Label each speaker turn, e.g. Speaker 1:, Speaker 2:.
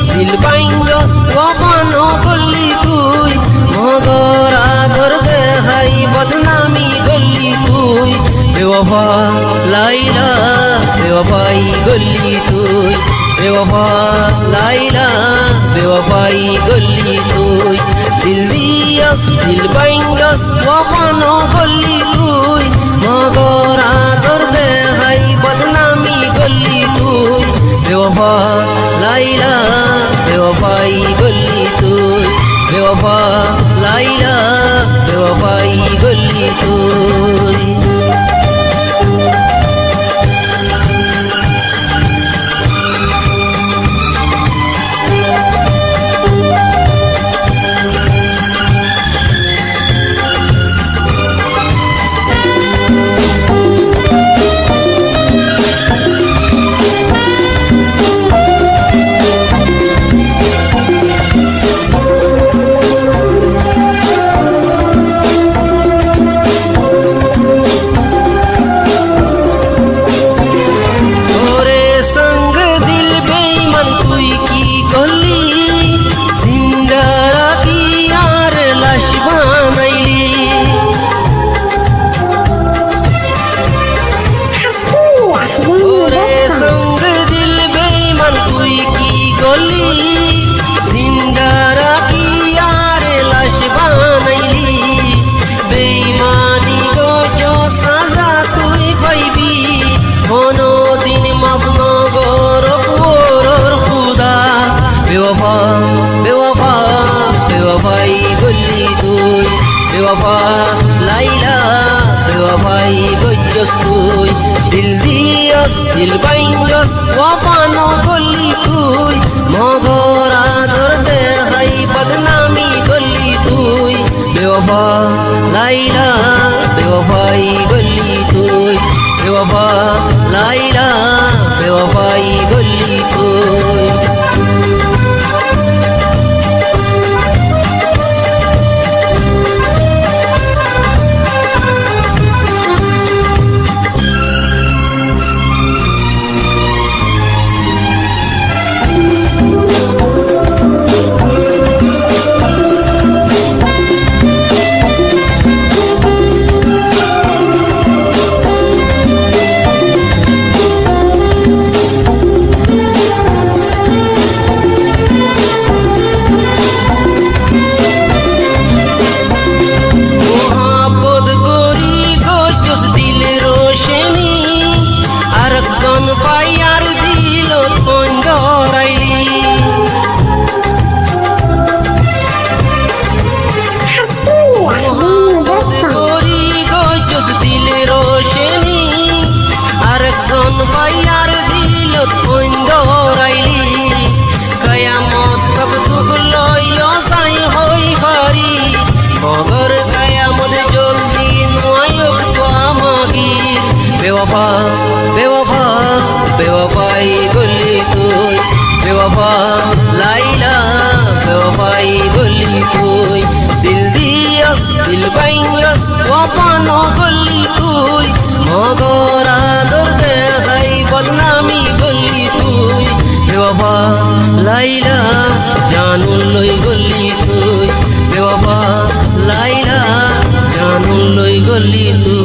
Speaker 1: দিল বাইঙ্গস ওয়াফানো করলি তুই মগর আদর দেহাই বদনামি করলি তুই বেওয়াফা লাইলা বেওয়াফাই করলি তুই বেওয়াফা লাইলা বেওয়াফাই করলি তুই দিল দিয়াস দিল বাইঙ্গস ওয়াফানো করলি তুই মগর আদর দেহাই বদনামি করলি তুই বেওয়াফা লাইলা বেওয়াফাই করলি তুই বেওয়াফা লাইলা বেওয়াফাই করলি তুই বেওয়াফা বেওয়াফা বেওয়াফাই করলি তুই বেওয়াফা লাইলা বেওয়াফাই গজ্জস তুই দিল দিয়াস দিল বাইঙ্গস ওয়াফানো করলি তুই মগর আদর দেহাই বদনামি করলি তুই বেওয়াফা লাইলা বেওয়াফাই করলি তুই বেওয়াফা লাইলা বেওয়াফাই করলি তুই ফাইয়ার দিল পঞ্জরাইলি করি গজস দিলে রোশনি আরেকজন ফাইয়ার দিল পঞ্জরাইলি কায়ামত তক দুঃখ লইয়া সাই হই পারি মগর কায়ামত জলদি নয়ক তো আমাগি বেওয়াফা বেওয়াফা বেওয়াফাই করলি তুই বেওয়াফা লাইলা বেওয়াফাই করলি তুই দিল দিয়াস দিল বাইঙ্গস ওয়াফানো করলি তুই মগর আদর দেহাই বদনামি করলি তুই বেওয়াফা লাইলা জানুন লই করলি তুই বেওয়াফা লাইলা জানুন লই করলি তুই